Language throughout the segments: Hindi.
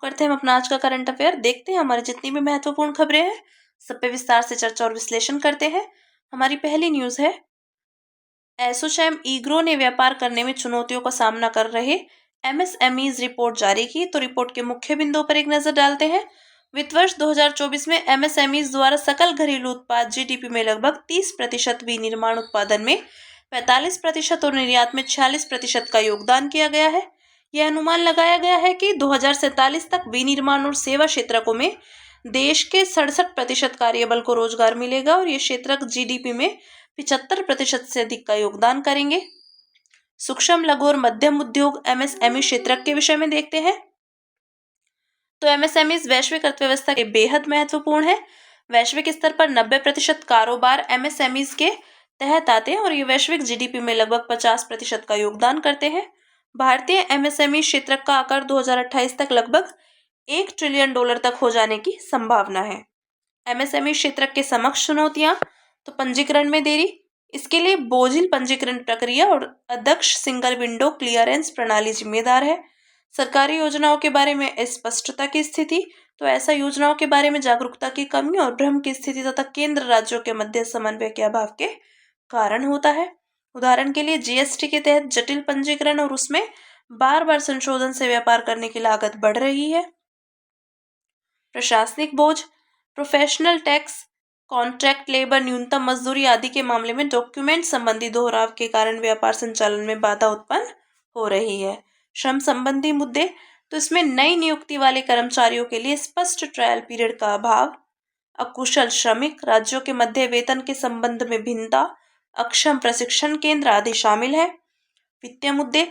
करते हैं हम अपना आज का करंट अफेयर। देखते हैं हमारी जितनी भी महत्वपूर्ण खबरें हैं सब पे विस्तार से चर्चा और विश्लेषण करते हैं। हमारी पहली न्यूज है, एसोचैम ईग्रो ने व्यापार करने में चुनौतियों का सामना कर रहे एमएसएमईज रिपोर्ट जारी की। तो रिपोर्ट के मुख्य बिंदुओं पर एक नजर डालते हैं। वित्त वर्ष 2024 में एमएसएमईज द्वारा सकल घरेलू उत्पाद जीडीपी में लगभग 30%, विनिर्माण उत्पादन में 45% और निर्यात में 46% का योगदान किया गया है। यह अनुमान लगाया गया है कि 2047 तक विनिर्माण और सेवा क्षेत्रकों में देश के 67% कार्यबल को रोजगार मिलेगा और ये क्षेत्रक जीडीपी में 75% से अधिक का योगदान करेंगे। सूक्ष्म, लघु और मध्यम उद्योग एमएसएमई क्षेत्रक के विषय में देखते हैं। तो एमएसएमई वैश्विक अर्थव्यवस्था के बेहद महत्वपूर्ण है। वैश्विक स्तर पर 90% कारोबार एमएसएमई के तहत आते हैं और ये वैश्विक जीडीपी में लगभग 50% का योगदान करते हैं। भारतीय एमएसएमई क्षेत्र का आकार 2028 तक लगभग $1 ट्रिलियन तक हो जाने की संभावना है। एमएसएमई क्षेत्र के समक्ष चुनौतियां, तो पंजीकरण में देरी, इसके लिए बोझिल पंजीकरण प्रक्रिया और अदक्ष सिंगल विंडो क्लियरेंस प्रणाली जिम्मेदार है। सरकारी योजनाओं के बारे में अस्पष्टता की स्थिति, तो ऐसा योजनाओं के बारे में जागरूकता की कमी और भ्रम की स्थिति तथा केंद्र राज्यों के मध्य समन्वय के अभाव के कारण होता है। उदाहरण के लिए जीएसटी के तहत जटिल पंजीकरण और उसमें बार बार संशोधन से व्यापार करने की लागत बढ़ रही है। प्रशासनिक बोझ, प्रोफेशनल टैक्स, कॉन्ट्रैक्ट लेबर, न्यूनतम मजदूरी आदि के मामले में डॉक्यूमेंट संबंधी दोहराव के कारण व्यापार संचालन में बाधा उत्पन्न हो रही है। श्रम संबंधी मुद्दे, तो इसमें नई नियुक्ति वाले कर्मचारियों के लिए स्पष्ट ट्रायल पीरियड का अभाव, अकुशल श्रमिक, राज्यों के मध्य वेतन के संबंध में भिन्नता, अक्षम प्रशिक्षण केंद्र आदि शामिल है। वित्तीय मुद्दे,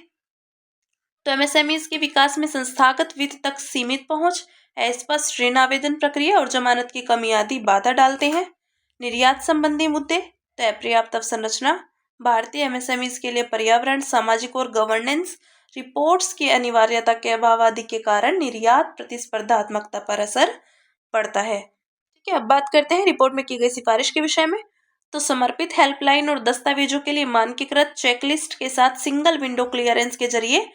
तो एमएसएमई के विकास में संस्थागत वित्त तक सीमित पहुंच, अस्पष्ट ऋण आवेदन प्रक्रिया और जमानत की कमी आदि बाधा डालते हैं। निर्यात संबंधी मुद्दे, तो अपर्याप्त अवसंरचना, भारतीय एमएसएमई के लिए पर्यावरण, सामाजिक और गवर्नेंस रिपोर्ट्स की अनिवार्यता के अभाव आदि के कारण निर्यात प्रतिस्पर्धात्मकता पर असर पड़ता है। ठीक है, अब बात करते हैं रिपोर्ट में की गई सिफारिश के विषय में। तो समर्पित हेल्पलाइन और दस्तावेजों के लिए मानकीकृत चेकलिस्ट के साथ सिंगल विंडो क्लियरेंस के जरिए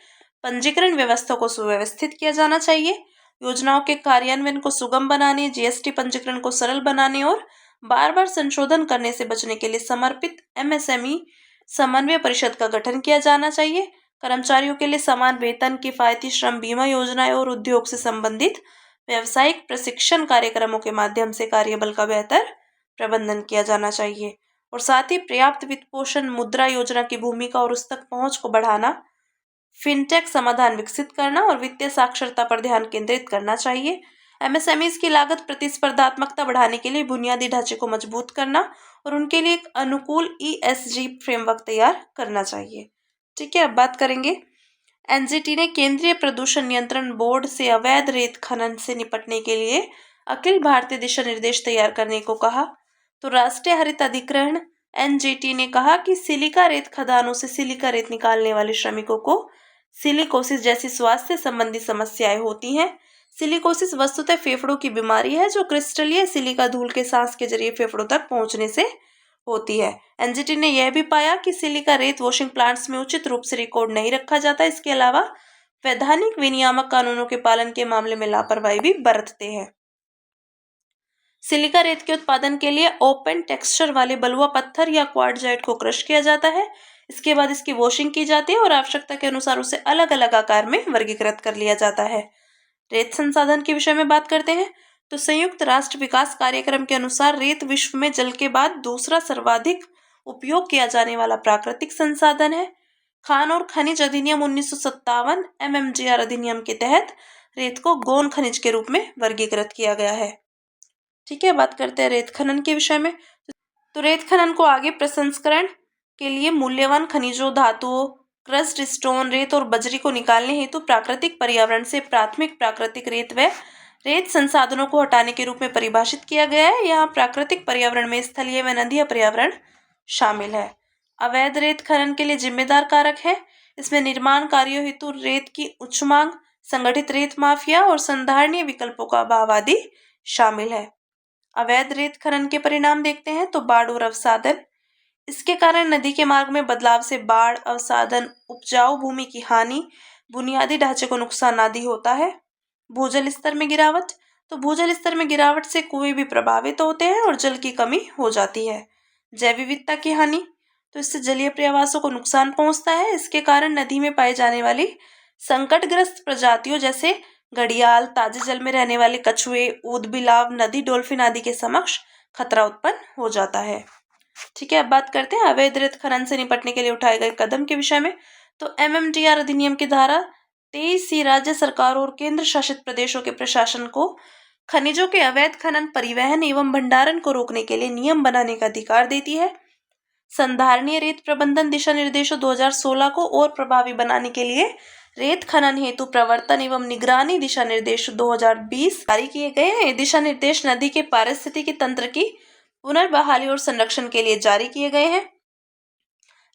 पंजीकरण व्यवस्था को सुव्यवस्थित किया जाना चाहिए। योजनाओं के कार्यान्वयन को सुगम बनाने, जीएसटी पंजीकरण को सरल बनाने और बार बार संशोधन करने से बचने के लिए समर्पित एमएसएमई समन्वय परिषद का गठन किया जाना चाहिए। कर्मचारियों के लिए समान वेतन, किफायती श्रम बीमा योजनाएं और उद्योग से संबंधित व्यावसायिक प्रशिक्षण कार्यक्रमों के माध्यम से कार्यबल का बेहतर प्रबंधन किया जाना चाहिए। और साथ ही पर्याप्त वित्त पोषण, मुद्रा योजना की भूमिका और उस तक पहुंच को बढ़ाना, फिनटेक समाधान विकसित करना और वित्तीय साक्षरता पर ध्यान केंद्रित करना चाहिए। एमएसएमईज की लागत प्रतिस्पर्धात्मकता बढ़ाने के लिए बुनियादी ढांचे को मजबूत करना और उनके लिए एक अनुकूल ईएसजी फ्रेमवर्क तैयार करना चाहिए। ठीक है, अब बात करेंगे। एनजीटी ने केंद्रीय प्रदूषण नियंत्रण बोर्ड से अवैध रेत खनन से निपटने के लिए अखिल भारतीय दिशा निर्देश तैयार करने को कहा। तो राष्ट्रीय हरित अधिकरण एनजीटी ने कहा कि सिलिका रेत खदानों से सिलिका रेत निकालने वाले श्रमिकों को सिलिकोसिस जैसी स्वास्थ्य संबंधी समस्याएं होती हैं। सिलिकोसिस वस्तुतः फेफड़ों की बीमारी है जो क्रिस्टलीय सिलिका धूल के सांस के जरिए फेफड़ों तक पहुंचने से होती है। एनजीटी ने यह भी पाया कि सिलिका रेत वॉशिंग प्लांट्स में उचित रूप से रिकॉर्ड नहीं रखा जाता। इसके अलावा वैधानिक विनियामक कानूनों के पालन के मामले में लापरवाही भी बरतते हैं। सिलिका रेत के उत्पादन के लिए ओपन टेक्सचर वाले बलुआ पत्थर या क्वार्टजाइट को क्रश किया जाता है। इसके बाद इसकी वॉशिंग की जाती है और आवश्यकता के अनुसार उसे अलग अलग आकार में वर्गीकृत कर लिया जाता है। रेत संसाधन के विषय में बात करते हैं। तो संयुक्त राष्ट्र विकास कार्यक्रम के अनुसार रेत विश्व में जल के बाद दूसरा सर्वाधिक उपयोग किया जाने वाला प्राकृतिक संसाधन है। खान और खनिज अधिनियम 1957 एमएमजीआर अधिनियम के तहत रेत को गौण खनिज के रूप में वर्गीकृत किया गया है। ठीक है, बात करते हैं रेत खनन के विषय में। तो रेत खनन को आगे प्रसंस्करण के लिए मूल्यवान खनिजों, धातुओं, क्रस्ट स्टोन, रेत और बजरी को निकालने हेतु प्राकृतिक पर्यावरण से प्राथमिक प्राकृतिक रेत व रेत संसाधनों को हटाने के रूप में परिभाषित किया गया है। यहाँ प्राकृतिक पर्यावरण में स्थलीय व नदीय पर्यावरण शामिल है। अवैध रेत खनन के लिए जिम्मेदार कारक है। इसमें निर्माण कार्यों हेतु रेत की उच्च मांग, संगठित रेत माफिया और संधारणीय विकल्पों का अभाव आदि शामिल है। अवैध रेत खनन के परिणाम देखते हैं। तो बाढ़ और अवसादन, इसके कारण नदी के मार्ग में बदलाव से बाढ़, अवसादन, उपजाऊ भूमि की हानि, बुनियादी ढांचे को नुकसान आदि होता है। भूजल स्तर में गिरावट, तो भूजल स्तर में गिरावट से कुएं भी प्रभावित होते हैं और जल की कमी हो जाती है। जैव विविधता की हानि, तो इससे जलीय पर्यावासों को नुकसान पहुंचता है। इसके कारण नदी में पाई जाने वाली संकटग्रस्त प्रजातियों जैसे घड़ियाल, ताजे जल में रहने वाले कछुए, ऊदबिलाव, नदी डॉल्फिन आदि के समक्ष खतरा उत्पन्न हो जाता है। ठीक है, अब बात करते हैं अवैध रेत खनन से निपटने के लिए उठाए गए कदम के विषय में। तो MMDR अधिनियम की धारा 23C राज्य सरकारों और केंद्र शासित प्रदेशों के प्रशासन को खनिजों के अवैध खनन, परिवहन एवं भंडारण को रोकने के लिए नियम बनाने का अधिकार देती है। संधारणीय रेत प्रबंधन दिशा निर्देशों 2016 को और प्रभावी बनाने के लिए रेत खनन हेतु प्रवर्तन एवं निगरानी दिशा निर्देश 2020 जारी किए गए हैं। ये दिशा निर्देश नदी के पारिस्थितिकी तंत्र की पुनर्बहाली और संरक्षण के लिए जारी किए गए हैं।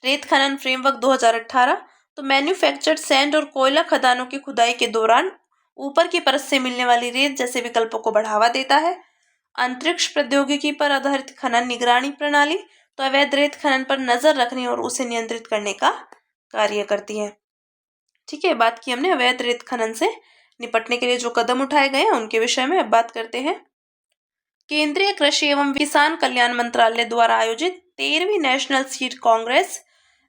रेत खनन फ्रेमवर्क 2018, तो मैन्युफैक्चर्ड सैंड और कोयला खदानों की खुदाई के दौरान ऊपर की परत से मिलने वाली रेत जैसे विकल्पों को बढ़ावा देता है। अंतरिक्ष प्रौद्योगिकी पर आधारित खनन निगरानी प्रणाली, तो अवैध रेत खनन पर नजर रखने और उसे नियंत्रित करने का कार्य करती है। ठीक है, बात की हमने अवैध रेत खनन से निपटने के लिए जो कदम उठाए गए हैं उनके विषय में। अब बात करते हैं। केंद्रीय कृषि एवं किसान कल्याण मंत्रालय द्वारा आयोजित 13वीं नेशनल सीड कांग्रेस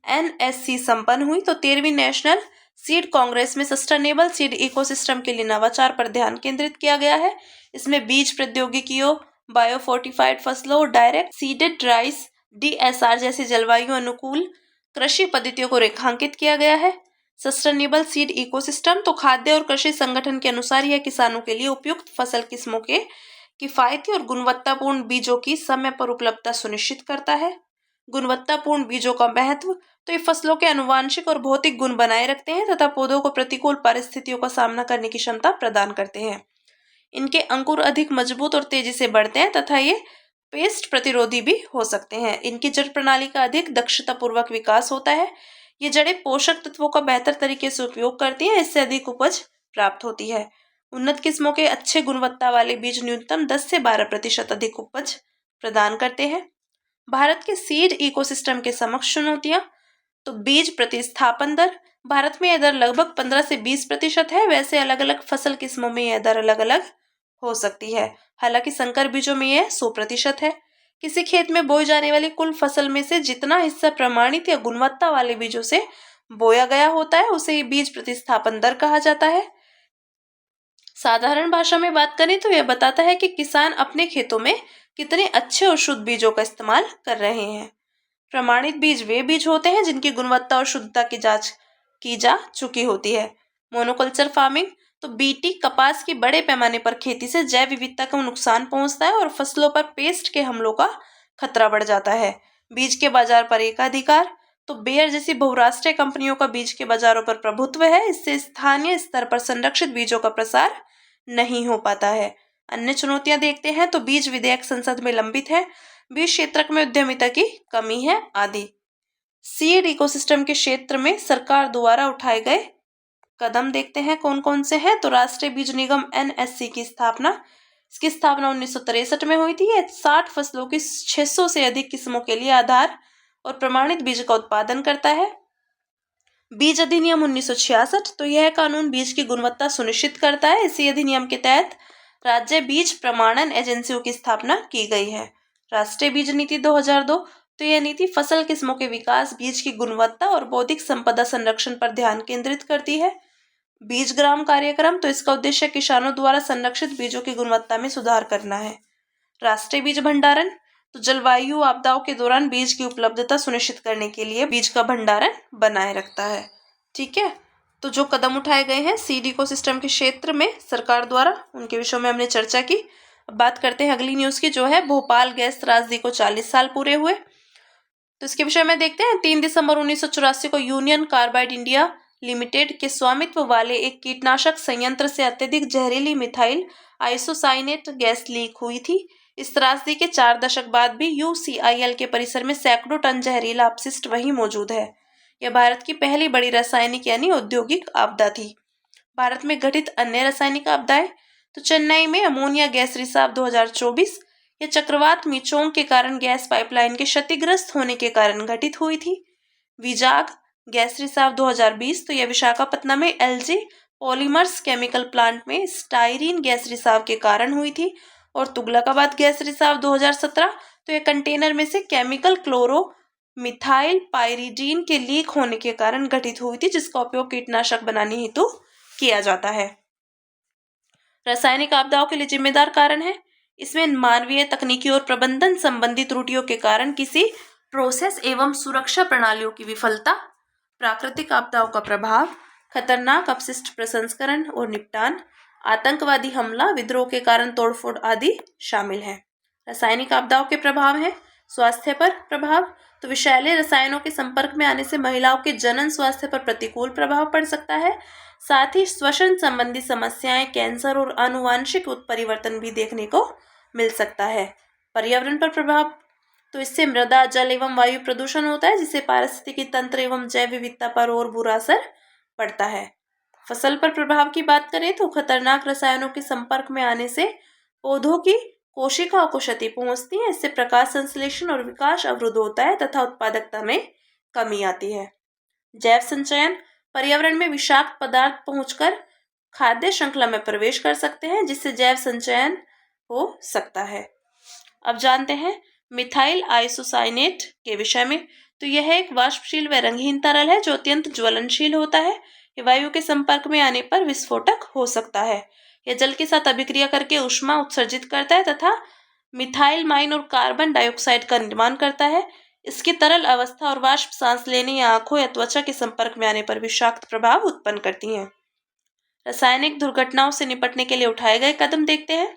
NSC संपन्न हुई। तो 13वीं नेशनल सीड कांग्रेस में सस्टेनेबल सीड इकोसिस्टम के लिए नवाचार पर ध्यान केंद्रित किया गया है। इसमें बीज प्रौद्योगिकियों, बायोफोर्टिफाइड फसलों, डायरेक्ट सीडेड राइस, DSR जैसी जलवायु अनुकूल कृषि पद्धतियों को रेखांकित किया गया है। सस्टेनेबल सीड इकोसिस्टम, तो खाद्य और कृषि संगठन के अनुसार यह किसानों के लिए उपयुक्त फसल किस्मों के किफायती और गुणवत्तापूर्ण बीजों की समय पर उपलब्धता सुनिश्चित करता है। गुणवत्तापूर्ण बीजों का महत्व, तो ये फसलों के आनुवांशिक और भौतिक गुण बनाए रखते हैं तथा पौधों को प्रतिकूल परिस्थितियों का सामना करने की क्षमता प्रदान करते हैं। इनके अंकुर अधिक मजबूत और तेजी से बढ़ते हैं तथा ये पेस्ट प्रतिरोधी भी हो सकते हैं। इनकी जड़ प्रणाली का अधिक दक्षतापूर्वक विकास होता है। ये जड़ें पोषक तत्वों का बेहतर तरीके से उपयोग करती हैं, इससे अधिक उपज प्राप्त होती है। उन्नत किस्मों के अच्छे गुणवत्ता वाले बीज न्यूनतम 10 से 12% अधिक उपज प्रदान करते हैं। भारत के सीड इकोसिस्टम के समक्ष चुनौतियां, तो बीज प्रतिस्थापन दर, भारत में यह दर लगभग 15 से 20% है। वैसे अलग अलग फसल किस्मों में यह दर अलग अलग हो सकती है। हालांकि संकर बीजों में यह 100% है। किसी खेत में बोई जाने वाली कुल फसल में से जितना हिस्सा प्रमाणित या गुणवत्ता वाले बीजों से बोया गया होता है उसे बीज प्रतिस्थापन दर कहा जाता है। साधारण भाषा में बात करें तो यह बताता है कि किसान अपने खेतों में कितने अच्छे और शुद्ध बीजों का इस्तेमाल कर रहे हैं। प्रमाणित बीज वे बीज होते हैं जिनकी गुणवत्ता और शुद्धता की जांच की जा चुकी होती है। मोनोकल्चर फार्मिंग, तो BT कपास की बड़े पैमाने पर खेती से जैव विविधता को नुकसान पहुंचता है और फसलों पर पेस्ट के हमलों का खतरा बढ़ जाता है। बीज के बाजार पर एकाधिकार, तो बेयर जैसी बहुराष्ट्रीय कंपनियों का बीज के बाजारों पर प्रभुत्व है। इससे स्थानीय स्तर पर संरक्षित बीजों का प्रसार नहीं हो पाता है। अन्य चुनौतियां देखते हैं तो बीज विधेयक संसद में लंबित है, बीज क्षेत्र में उद्यमिता की कमी है आदि। सीड इकोसिस्टम के क्षेत्र में सरकार द्वारा उठाए गए कदम देखते हैं कौन कौन से हैं। तो राष्ट्रीय बीज निगम NSC की स्थापना, इसकी स्थापना 1963 में हुई थी। यह 60 फसलों की 600 से अधिक किस्मों के लिए आधार और प्रमाणित बीज का उत्पादन करता है। बीज अधिनियम 1966, तो यह कानून बीज की गुणवत्ता सुनिश्चित करता है। इसी अधिनियम के तहत राज्य बीज प्रमाणन एजेंसियों की स्थापना की गई है। राष्ट्रीय बीज नीति 2002, तो यह नीति फसल किस्मों के विकास, बीज की गुणवत्ता और बौद्धिक संपदा संरक्षण पर ध्यान केंद्रित करती है। बीज ग्राम कार्यक्रम, तो इसका उद्देश्य किसानों द्वारा संरक्षित बीजों की गुणवत्ता में सुधार करना है। राष्ट्रीय बीज भंडारण, तो जलवायु आपदाओं के दौरान बीज की उपलब्धता सुनिश्चित करने के लिए बीज का भंडारण बनाए रखता है। ठीक है, तो जो कदम उठाए गए हैं सीड इकोसिस्टम के क्षेत्र में सरकार द्वारा, उनके विषयों में हमने चर्चा की। अब बात करते हैं अगली न्यूज़ की, जो है भोपाल गैस त्रासदी को 40 साल पूरे हुए। तो इसके विषय में देखते हैं। 3 दिसंबर 1984 को यूनियन कार्बाइड इंडिया लिमिटेड के स्वामित्व वाले एक कीटनाशक संयंत्र से अत्यधिक जहरीली मिथाइल आइसोसाइनेट गैस लीक हुई थी। इस त्रासदी के 4 दशक बाद भी UCIL के परिसर में सैकड़ों टन जहरीला अपशिष्ट वहीं मौजूद है। यह भारत की पहली बड़ी रासायनिक यानी औद्योगिक आपदा थी। भारत में घटित अन्य रासायनिक आपदाएं, तो चेन्नई में अमोनिया गैस रिसाव 2024, यह चक्रवात मिचोंग के कारण गैस पाइपलाइन के क्षतिग्रस्त होने के कारण घटित हुई थी। विजाग गैस रिसाव 2020, तो यह विशाखापत्तनम में LG पॉलीमर्स केमिकल प्लांट में स्टाइरीन गैस रिसाव के कारण हुई थी। और तुगलकाबाद गैस रिसाव 2017, तो यह कंटेनर में से केमिकल क्लोरो मिथाइल पाइरिडीन के लीक होने के कारण घटित हुई थी, जिसका उपयोग कीटनाशक बनाने हेतु किया जाता है। रासायनिक आपदाओं के लिए जिम्मेदार कारण है, इसमें मानवीय, तकनीकी और प्रबंधन संबंधी त्रुटियों के कारण किसी प्रोसेस एवं सुरक्षा प्रणालियों की विफलता, प्राकृतिक आपदाओं का प्रभाव, खतरनाक अपशिष्ट प्रसंस्करण और निपटान, आतंकवादी हमला, विद्रोह के कारण तोड़फोड़ आदि शामिल है। रासायनिक आपदाओं के प्रभाव है स्वास्थ्य पर प्रभाव, तो विषैले रसायनों के संपर्क में आने से महिलाओं के जनन स्वास्थ्य पर प्रतिकूल प्रभाव पड़ सकता है। साथ ही श्वसन संबंधी समस्याएं, कैंसर और आनुवांशिक उत्परिवर्तन भी देखने को मिल सकता है। पर्यावरण पर प्रभाव, तो इससे मृदा, जल एवं वायु प्रदूषण होता है, जिससे पारिस्थितिकी तंत्र एवं जैव विविधता पर और बुरा असर पड़ता है। फसल पर प्रभाव की बात करें तो खतरनाक रसायनों के संपर्क में आने से पौधों की कोशिकाओं को क्षति पहुंचती है, इससे प्रकाश संश्लेषण और विकास अवरुद्ध होता है तथा उत्पादकता में कमी आती है। जैव संचयन, पर्यावरण में विषाक्त पदार्थ पहुंचकर खाद्य श्रृंखला में प्रवेश कर सकते हैं, जिससे जैव संचयन हो सकता है। अब जानते हैं मिथाइल आइसोसाइनेट के विषय में। तो यह एक वाष्पशील व रंगहीन तरल है जो अत्यंत ज्वलनशील होता है। यह वायु के संपर्क में आने पर विस्फोटक हो सकता है। यह जल के साथ अभिक्रिया करके ऊष्मा उत्सर्जित करता है तथा मिथाइलमाइन और कार्बन डाइऑक्साइड का निर्माण करता है। इसकी तरल अवस्था और वाष्प सांस लेने या आंखों या त्वचा के संपर्क में आने पर विषाक्त प्रभाव उत्पन्न करती हैं। रासायनिक दुर्घटनाओं से निपटने के लिए उठाए गए कदम देखते हैं।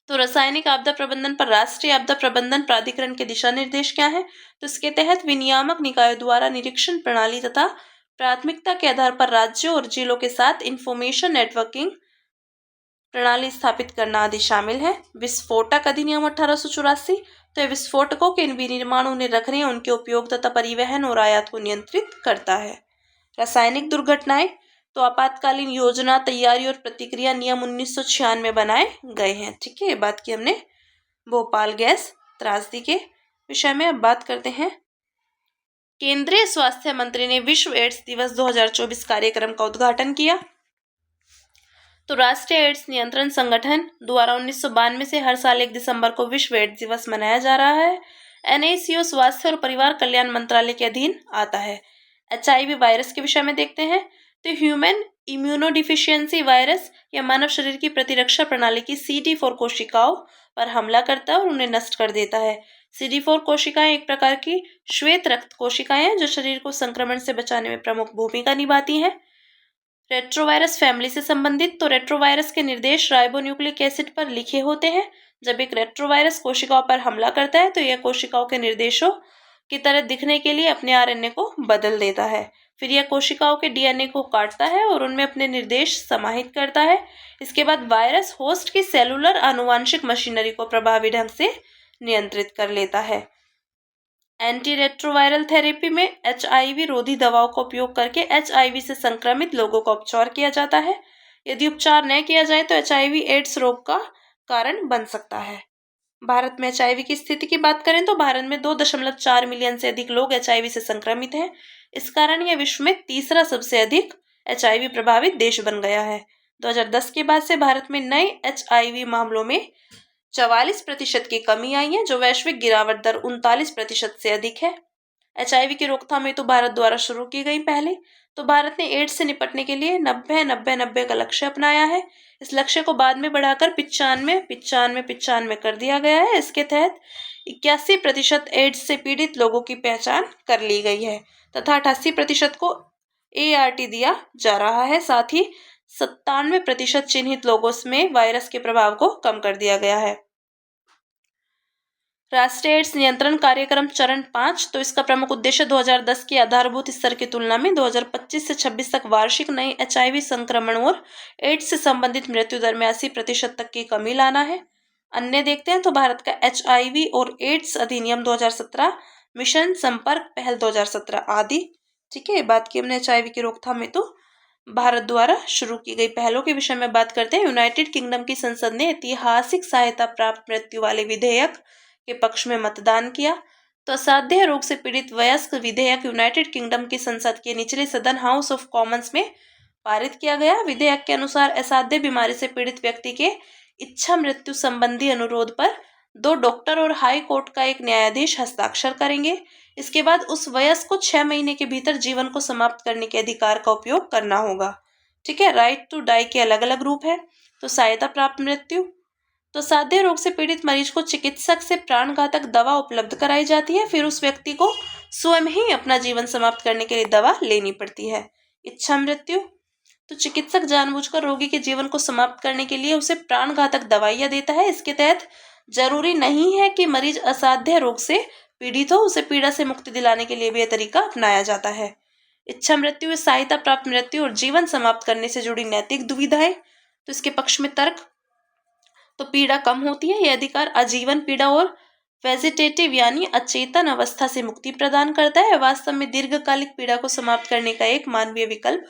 तो रासायनिक आपदा प्रबंधन पर राष्ट्रीय आपदा प्रबंधन प्राधिकरण के दिशा निर्देश क्या है? तो इसके तहत विनियामक निकायों द्वारा निरीक्षण प्रणाली तथा प्राथमिकता के आधार पर राज्यों और जिलों के साथ इंफॉर्मेशन नेटवर्किंग प्रणाली स्थापित करना आदि शामिल है। विस्फोटक अधिनियम 1884, तो विस्फोटकों के विनिर्माण, उन्हें रखने, उनके उपयोग तथा परिवहन और आयात को नियंत्रित करता है। रासायनिक दुर्घटनाएं, तो आपातकालीन योजना, तैयारी और प्रतिक्रिया नियम 1996 में बनाए गए हैं। ठीक है, बात की हमने भोपाल गैस त्रासदी के विषय में। अब बात करते हैं, केंद्रीय स्वास्थ्य मंत्री ने विश्व एड्स दिवस 2024 कार्यक्रम का उद्घाटन किया। तो राष्ट्रीय एड्स नियंत्रण संगठन द्वारा 1992 से हर साल 1 दिसंबर को विश्व एड्स दिवस मनाया जा रहा है। NACO स्वास्थ्य और परिवार कल्याण मंत्रालय के अधीन आता है। HIV वायरस के विषय में देखते हैं, तो ह्यूमन इम्यूनोडिफिशियंसी वायरस या मानव शरीर की प्रतिरक्षा प्रणाली की CD4 कोशिकाओं पर हमला करता है और उन्हें नष्ट कर देता है। CD4 कोशिकाएं एक प्रकार की श्वेत रक्त कोशिकाएं हैं जो शरीर को संक्रमण से बचाने में प्रमुख भूमिका निभाती हैं। रेट्रोवायरस फैमिली से संबंधित, तो रेट्रोवायरस के निर्देश राइबोन्यूक्लिक एसिड पर लिखे होते हैं। जब एक रेट्रोवायरस कोशिकाओं पर हमला करता है तो यह कोशिकाओं के निर्देशों की तरह दिखने के लिए अपने RNA को बदल देता है। फिर यह कोशिकाओं के DNA को काटता है और उनमें अपने निर्देश समाहित करता है। इसके बाद वायरस होस्ट की सेलुलर आनुवांशिक मशीनरी को प्रभावी ढंग से नियंत्रित कर लेता है। एंटी रेट्रोवायरल थेरेपी में HIV रोधी दवाओं का उपयोग करके HIV से संक्रमित लोगों का उपचार किया जाता है। यदि उपचार न किया जाए तो HIV एड्स रोग का कारण बन सकता है। भारत में HIV की स्थिति की बात करें तो भारत में 2.4 मिलियन से अधिक लोग HIV से संक्रमित हैं। इस कारण यह विश्व में तीसरा सबसे अधिक HIV प्रभावित देश बन गया है। 2010 के बाद से भारत में नए HIV मामलों में 44% की कमी आई है, जो वैश्विक गिरावट दर 39% से अधिक है। HIV की रोकथाम हेतु भारत द्वारा शुरू की गई पहले, तो भारत ने एड्स से निपटने के लिए 90-90-90 का लक्ष्य अपनाया है। इस लक्ष्य को बाद में बढ़ाकर 95-95-95 कर दिया गया है। इसके तहत 81% एड्स से पीड़ित लोगों की पहचान कर ली गई है तथा 88% को ART दिया जा रहा है। साथ ही 97% चिन्हित लोगों में वायरस के प्रभाव को कम कर दिया गया है। राष्ट्रीय एड्स नियंत्रण कार्यक्रम चरण 5, तो इसका प्रमुख उद्देश्य 2010 के आधारभूत स्तर की तुलना में 2025 से 26 तक वार्षिक नए HIV संक्रमण और एड्स से संबंधित मृत्यु दर में 80% तक की कमी लाना है। अन्य देखते हैं, तो भारत का HIV और एड्स अधिनियम 2017, मिशन संपर्क पहल 2017 आदि। ठीक है, बात की हमने HIV की रोकथाम में तो भारत द्वारा शुरू की गई पहलों के विषय में बात करते हैं। यूनाइटेड किंगडम की संसद ने ऐतिहासिक सहायता प्राप्त मृत्यु वाले विधेयक के पक्ष में मतदान किया। तो असाध्य रोग से पीड़ित वयस्क विधेयक यूनाइटेड किंगडम की संसद के निचले सदन हाउस ऑफ कॉमन्स में पारित किया गया। विधेयक के अनुसार असाध्य बीमारी से पीड़ित व्यक्ति के इच्छा मृत्यु संबंधी अनुरोध पर 2 डॉक्टर और हाई कोर्ट का एक न्यायाधीश हस्ताक्षर करेंगे। इसके बाद उस वयस्क को 6 महीने के भीतर जीवन को समाप्त करने के अधिकार का उपयोग करना होगा। ठीक है। राइट टू डाई के अलग अलग रूप है। तो सहायता प्राप्त मृत्यु, तो साध्य रोग से पीड़ित मरीज को चिकित्सक से प्राणघातक दवा उपलब्ध कराई जाती है, फिर उस व्यक्ति को स्वयं ही अपना जीवन समाप्त करने के लिए दवा लेनी पड़ती है। इच्छा मृत्यु, तो चिकित्सक जानबूझकर रोगी के जीवन को समाप्त करने के लिए उसे प्राणघातक दवाइयां देता है। इसके तहत जरूरी नहीं है कि मरीज असाध्य रोग से पीड़ित हो, उसे पीड़ा से मुक्ति दिलाने के लिए भी यह तरीका अपनाया जाता है। इच्छा मृत्यु, सहायता प्राप्त मृत्यु और जीवन समाप्त करने से जुड़ी नैतिक दुविधाएं। तो इसके पक्ष में तर्क, तो पीड़ा कम होती है, यह अधिकार आजीवन पीड़ा और वेजिटेटिव यानी अचेतन अवस्था से मुक्ति प्रदान करता है। वास्तव में दीर्घकालिक पीड़ा को समाप्त करने का एक मानवीय विकल्प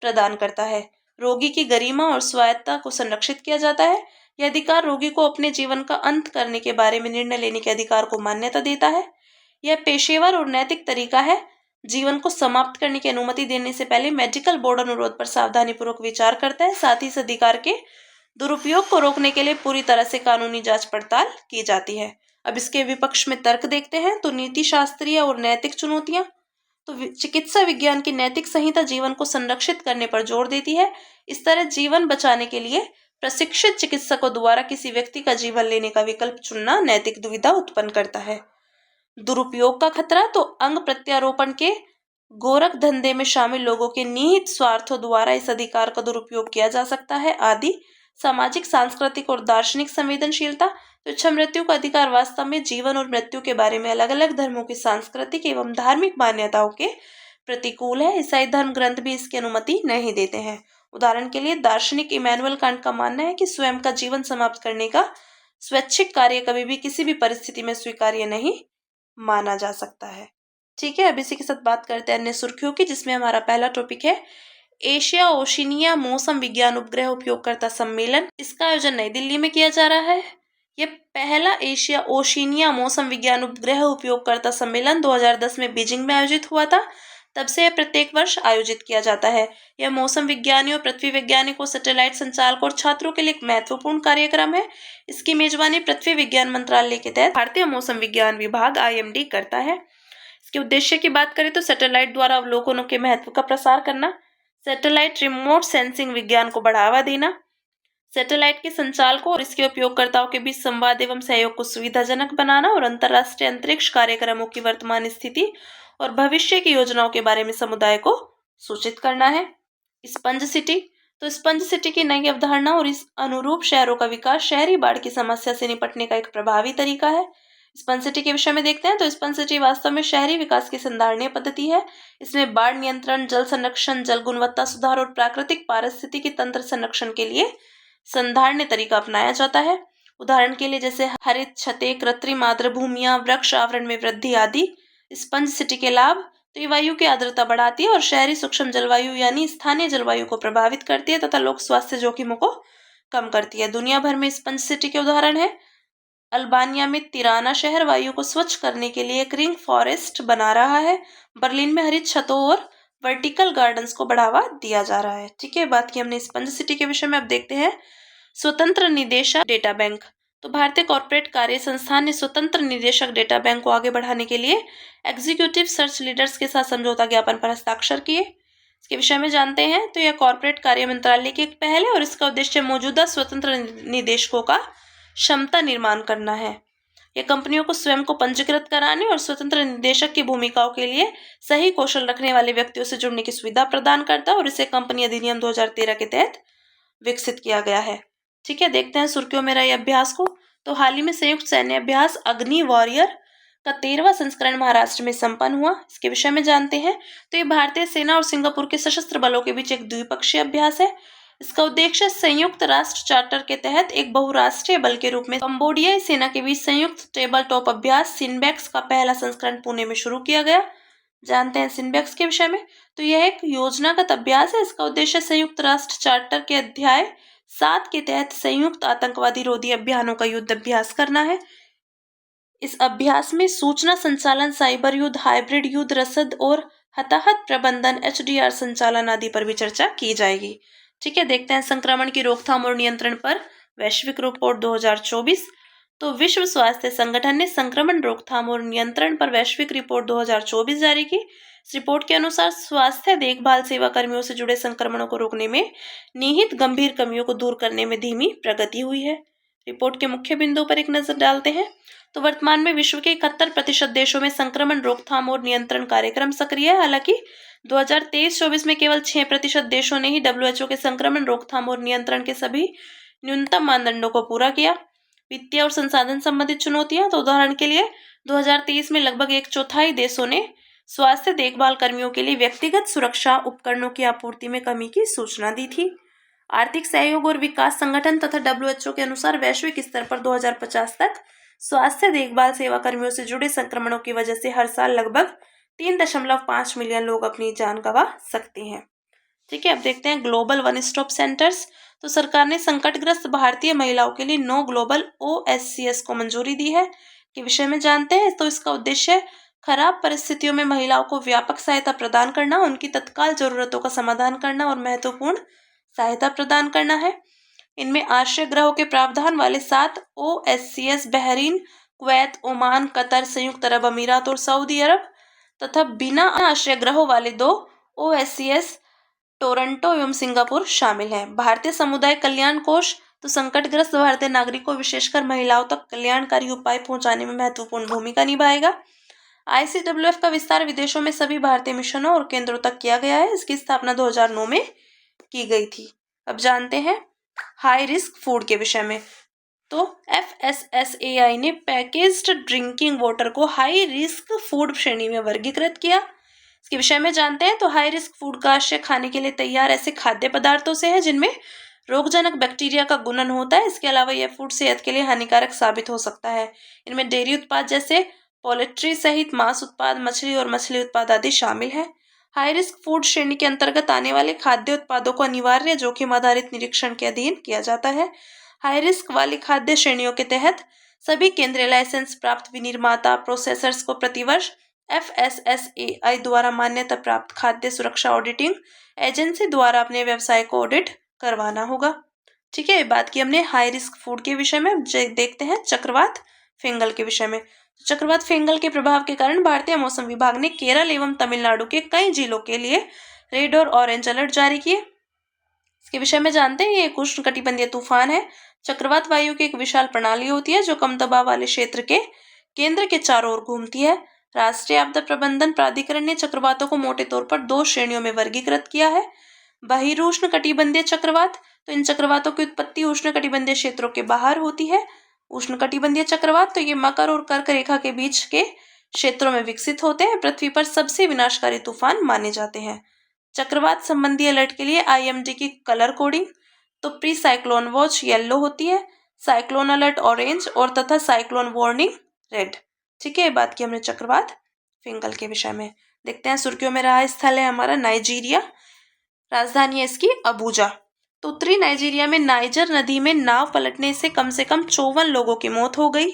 प्रदान करता है। रोगी की गरिमा और स्वायत्तता को संरक्षित किया जाता है। यह अधिकार रोगी को अपने जीवन का अंत करने के बारे में निर्णय लेने के अधिकार को मान्यता देता है। यह पेशेवर और नैतिक तरीका है। जीवन को समाप्त करने की अनुमति देने से पहले मेडिकल बोर्ड अनुरोध पर सावधानीपूर्वक विचार करता है। साथ ही इस अधिकार के दुरुपयोग को रोकने के लिए पूरी तरह से कानूनी जांच पड़ताल की जाती है। अब इसके विपक्ष में तर्क देखते हैं। तो नीति शास्त्रीय और नैतिक चुनौतियां, तो चिकित्सा विज्ञान की नैतिक संहिता जीवन को संरक्षित करने पर जोर देती है। इस तरह जीवन बचाने के लिए प्रशिक्षित चिकित्सकों द्वारा किसी व्यक्ति का जीवन लेने का विकल्प चुनना नैतिक दुविधा उत्पन्न करता है। दुरुपयोग का खतरा, तो अंग प्रत्यारोपण के गोरख धंधे में शामिल लोगों के निहित स्वार्थों द्वारा इस अधिकार का दुरुपयोग किया जा सकता है आदि। सामाजिक, सांस्कृतिक और दार्शनिक संवेदनशीलता, तो इच्छा मृत्यु का अधिकार वास्तव में जीवन और मृत्यु के बारे में अलग अलग धर्मों की सांस्कृतिक एवं धार्मिक मान्यताओं के प्रतिकूल है। ईसाई धर्म ग्रंथ भी इसकी अनुमति नहीं देते हैं। उदाहरण के लिए दार्शनिक इमैनुअल कांट का मानना है कि स्वयं का जीवन समाप्त करने का स्वैच्छिक कार्य कभी भी किसी भी परिस्थिति में स्वीकार्य नहीं माना जा सकता है। ठीक है। अब इसी के साथ बात करते हैं अन्य सुर्खियों की, जिसमें हमारा पहला टॉपिक है एशिया ओशिनिया मौसम विज्ञान उपग्रह उपयोगकर्ता सम्मेलन। इसका आयोजन नई दिल्ली में किया जा रहा है। यह पहला एशिया ओशिनिया मौसम विज्ञान उपग्रह उपयोगकर्ता सम्मेलन 2010 में बीजिंग में आयोजित हुआ था। तब से यह प्रत्येक वर्ष आयोजित किया जाता है। यह मौसम विज्ञानियों, पृथ्वी वैज्ञानिकों, सैटेलाइट संचालकों और छात्रों के लिए एक महत्वपूर्ण कार्यक्रम है। इसकी मेजबानी पृथ्वी विज्ञान मंत्रालय के तहत भारतीय मौसम विज्ञान विभाग IMD करता है। इसके उद्देश्य की बात करें तो सैटेलाइट द्वारा अवलोकनों के महत्व का प्रसार करना, सैटेलाइट रिमोट सेंसिंग विज्ञान को बढ़ावा देना, सैटेलाइट के संचालकों और इसके उपयोगकर्ताओं के बीच संवाद एवं सहयोग को सुविधाजनक बनाना और अंतर्राष्ट्रीय अंतरिक्ष कार्यक्रमों की वर्तमान स्थिति और भविष्य की योजनाओं के बारे में समुदाय को सूचित करना है। स्पंज सिटी, तो स्पंज सिटी की नई अवधारणा और इस अनुरूप शहरों का विकास शहरी बाढ़ की समस्या से निपटने का एक प्रभावी तरीका है। स्पंज सिटी के विषय में देखते हैं। तो स्पंज सिटी वास्तव में शहरी विकास की संधारणीय पद्धति है। इसमें बाढ़ नियंत्रण, जल संरक्षण, जल गुणवत्ता सुधार और प्राकृतिक पारिस्थितिकी तंत्र संरक्षण के लिए संधारणीय तरीका अपनाया जाता है। उदाहरण के लिए जैसे हरित छतें, कृत्रिम आर्द्र भूमियां, वृक्ष आवरण में वृद्धि आदि। स्पंज सिटी के लाभ, तो ये वायु की आर्द्रता बढ़ाती है और शहरी सूक्ष्म जलवायु यानी स्थानीय जलवायु को प्रभावित करती है तथा लोक स्वास्थ्य जोखिमों को कम करती है। दुनिया भर में स्पंज सिटी के उदाहरण है। अल्बानिया में तिराना शहर वायु को स्वच्छ करने के लिए एक रिंग फॉरेस्ट बना रहा है। बर्लिन में हरित छतों और वर्टिकल गार्डन्स को बढ़ावा दिया जा रहा है। ठीक है। बात की हमने स्पंज सिटी के विषय में। अब देखते हैं स्वतंत्र निदेशक डेटा बैंक। तो भारतीय कॉर्पोरेट कार्य संस्थान ने स्वतंत्र निदेशक डेटा बैंक को आगे बढ़ाने के लिए एग्जीक्यूटिव सर्च लीडर्स के साथ समझौता ज्ञापन पर हस्ताक्षर किए। इसके विषय में जानते हैं। तो यह कॉर्पोरेट कार्य मंत्रालय की एक पहल है और इसका उद्देश्य मौजूदा स्वतंत्र निदेशकों का क्षमता निर्माण करना है। यह कंपनियों को स्वयं को पंजीकृत कराने और स्वतंत्र निदेशक की भूमिकाओं के लिए सही कौशल रखने वाले व्यक्तियों से जुड़ने की सुविधा प्रदान करता है और इसे कंपनी अधिनियम 2013 के तहत विकसित किया गया है। ठीक है। देखते हैं सुर्खियों में रहे अभ्यास को। तो हाल ही में संयुक्त सैन्य अभ्यास अग्नि वॉरियर का 13वां संस्करण महाराष्ट्र में संपन्न हुआ। इसके विषय में जानते हैं। तो ये भारतीय सेना और सिंगापुर के सशस्त्र बलों के बीच एक द्विपक्षीय अभ्यास है। इसका उद्देश्य संयुक्त राष्ट्र चार्टर के तहत एक बहुराष्ट्रीय बल के रूप में कंबोडियाई सेना के बीच संयुक्त टेबल टॉप अभ्यास सिनबैक्स का पहला संस्करण पुणे में शुरू किया गया। जानते हैं सिनबैक्स के विषय में। तो यह एक योजनागत अभ्यास है। इसका उद्देश्य संयुक्त राष्ट्र चार्टर के अध्याय 7 के तहत संयुक्त आतंकवादी रोधी अभियानों का युद्ध अभ्यास करना है। इस अभ्यास में सूचना संचालन, साइबर युद्ध, हाइब्रिड युद्ध, रसद और हताहत प्रबंधन, HDR संचालन आदि पर भी चर्चा की जाएगी। ठीक है, देखते हैं संक्रमण की रोकथाम और नियंत्रण पर वैश्विक रिपोर्ट 2024। तो विश्व स्वास्थ्य संगठन ने संक्रमण रोकथाम और नियंत्रण पर वैश्विक रिपोर्ट 2024 जारी की। इस रिपोर्ट के अनुसार स्वास्थ्य देखभाल सेवा कर्मियों से जुड़े संक्रमणों को रोकने में निहित गंभीर कमियों को दूर करने में धीमी प्रगति हुई है। रिपोर्ट के मुख्य बिंदुओं पर एक नजर डालते हैं। तो वर्तमान में विश्व के 71% देशों में संक्रमण रोकथाम और नियंत्रण कार्यक्रम सक्रिय है। हालांकि 2023-24 में केवल 6% देशों ने ही WHO के संक्रमण रोकथाम और नियंत्रण के सभी न्यूनतम मानदंडों को पूरा किया। वित्तीय और संसाधन संबंधित चुनौतियां, तो उदाहरण के लिए 2023 में लगभग 1/4 देशों ने स्वास्थ्य देखभाल कर्मियों के लिए व्यक्तिगत सुरक्षा उपकरणों की आपूर्ति में कमी की सूचना दी थी। आर्थिक सहयोग और विकास संगठन तथा WHO के अनुसार वैश्विक स्तर पर 2050 तक स्वास्थ्य देखभाल सेवा कर्मियों से जुड़े संक्रमणों की वजह से हर साल लगभग 3.5 मिलियन लोग अपनी जान गंवा सकते हैं। ठीक है, अब देखते हैं ग्लोबल वन स्टॉप सेंटर्स। तो सरकार ने संकटग्रस्त भारतीय महिलाओं के लिए 9 ग्लोबल OSCS को मंजूरी दी है के विषय में जानते हैं। तो इसका उद्देश्य खराब परिस्थितियों में महिलाओं को व्यापक सहायता प्रदान करना, उनकी तत्काल जरूरतों का समाधान करना और महत्वपूर्ण सहायता प्रदान करना है। इनमें आश्रय गृहों के प्रावधान वाले 7 OSCS Bahrain, Kuwait, Oman, Qatar, संयुक्त अरब अमीरात और सऊदी अरब तथा बिना आश्रय गृहों वाले 2 OSCS टोरंटो एवं सिंगापुर शामिल है। भारतीय समुदाय कल्याण कोष तो संकटग्रस्त भारतीय नागरिकों विशेषकर महिलाओं तक कल्याणकारी उपाय पहुंचाने में महत्वपूर्ण भूमिका निभाएगा। ICWF का विस्तार विदेशों में सभी भारतीय मिशनों और केंद्रों तक किया गया है। इसकी स्थापना 2009 में की गई थी। अब जानते हैं हाई रिस्क फूड के विषय में। तो FSSAI ने पैकेज्ड ड्रिंकिंग वाटर को हाई रिस्क फूड श्रेणी में वर्गीकृत किया। इसके विषय में जानते हैं। तो हाई रिस्क फूड का आशय खाने के लिए तैयार ऐसे खाद्य पदार्थों से है जिनमें रोगजनक बैक्टीरिया का गुणन होता है। इसके अलावा यह फूड सेहत के लिए हानिकारक साबित हो सकता है। इनमें डेयरी उत्पाद जैसे पोल्ट्री सहित मांस उत्पाद, मछली और मछली उत्पाद आदि शामिल है। हाई रिस्क फूड श्रेणी के अंतर्गत आने वाले खाद्य उत्पादों को अनिवार्य जोखिम आधारित निरीक्षण के अधीन किया जाता है। हाई रिस्क वाली खाद्य श्रेणियों के तहत सभी केंद्रीय लाइसेंस प्राप्त विनिर्माता प्रोसेसर्स को प्रतिवर्ष FSSAI द्वारा मान्यता प्राप्त खाद्य सुरक्षा ऑडिटिंग एजेंसी द्वारा अपने व्यवसाय को ऑडिट करवाना होगा। ठीक है, बात की हमने हाई रिस्क फूड के विषय में। देखते हैं चक्रवात फिंगल के विषय में। चक्रवात फिंगल के प्रभाव के कारण भारतीय मौसम विभाग ने केरल एवं तमिलनाडु के कई जिलों के लिए रेड और ऑरेंज अलर्ट जारी किए। इसके विषय में जानते हैं। ये एक उष्णकटिबंधीय तूफान है। चक्रवात वायु की एक विशाल प्रणाली होती है जो कम दबाव वाले क्षेत्र के केंद्र के चारों ओर घूमती है। राष्ट्रीय आपदा प्रबंधन प्राधिकरण ने चक्रवातों को मोटे तौर पर 2 श्रेणियों में वर्गीकृत किया है। बहिरुष्णकटिबंधीय चक्रवात, तो इन चक्रवातों की उत्पत्ति उष्णकटिबंधीय क्षेत्रों के बाहर होती है। उष्णकटिबंधीय चक्रवात तो ये मकर और कर्क रेखा के बीच के क्षेत्रों में विकसित होते हैं। पृथ्वी पर सबसे विनाशकारी तूफान माने जाते हैं। चक्रवात संबंधी अलर्ट के लिए IMD की कलर कोडिंग तो प्री साइक्लोन वॉच येलो होती है, साइक्लोन अलर्ट ऑरेंज और तथा साइक्लोन वार्निंग रेड। ठीक है, बात की हमने चक्रवात फिंगल के विषय में। देखते हैं सुर्खियों में रहा स्थल है हमारा नाइजीरिया। राजधानी है इसकी अबूजा। तो उत्तरी नाइजीरिया में नाइजर नदी में नाव पलटने से कम 54 लोगों की मौत हो गई।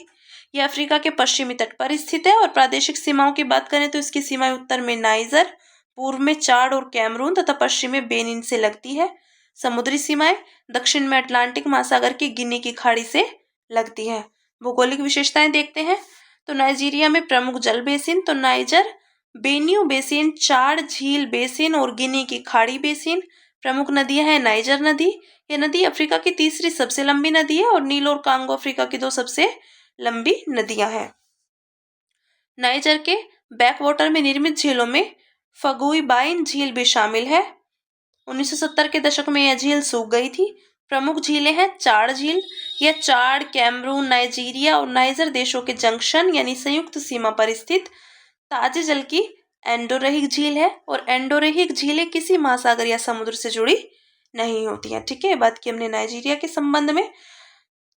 यह अफ्रीका के पश्चिमी तट पर स्थित है। और प्रादेशिक सीमाओं की बात करें तो इसकी सीमाएं उत्तर में नाइजर, पूर्व में चाड और कैमरून तथा पश्चिम में बेनिन से लगती है। समुद्री सीमाएं दक्षिण में अटलांटिक महासागर की गिनी की खाड़ी से लगती है। भौगोलिक विशेषताएं देखते हैं। तो नाइजीरिया में प्रमुख जल बेसिन तो नाइजर बेनियो बेसिन, चाड झील बेसिन और गिनी की खाड़ी बेसिन। प्रमुख नदियां हैं नाइजर नदी। यह नदी अफ्रीका की तीसरी सबसे लंबी नदी है और नील और कांगो अफ्रीका की 2 सबसे लंबी नदियां हैं। नाइजर के बैकवाटर में निर्मित झीलों में फगुईबाइन झील भी शामिल है। 1970 के दशक में यह झील सूख गई थी। प्रमुख झीलें हैं चाड झील। यह चाड, कैमरून, नाइजीरिया और नाइजर देशों के जंक्शन यानी संयुक्त सीमा पर स्थित ताजे जल की एंडोरहिक झील है। और एंडोरहिक झीलें किसी महासागर या समुद्र से जुड़ी नहीं होती हैं। ठीक है, बात की हमने नाइजीरिया के संबंध में।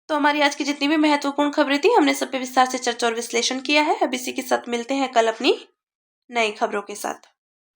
तो हमारी आज की जितनी भी महत्वपूर्ण खबरें थी हमने सब पे विस्तार से चर्चा और विश्लेषण किया है। अब इसी के साथ मिलते हैं कल अपनी नई खबरों के साथ।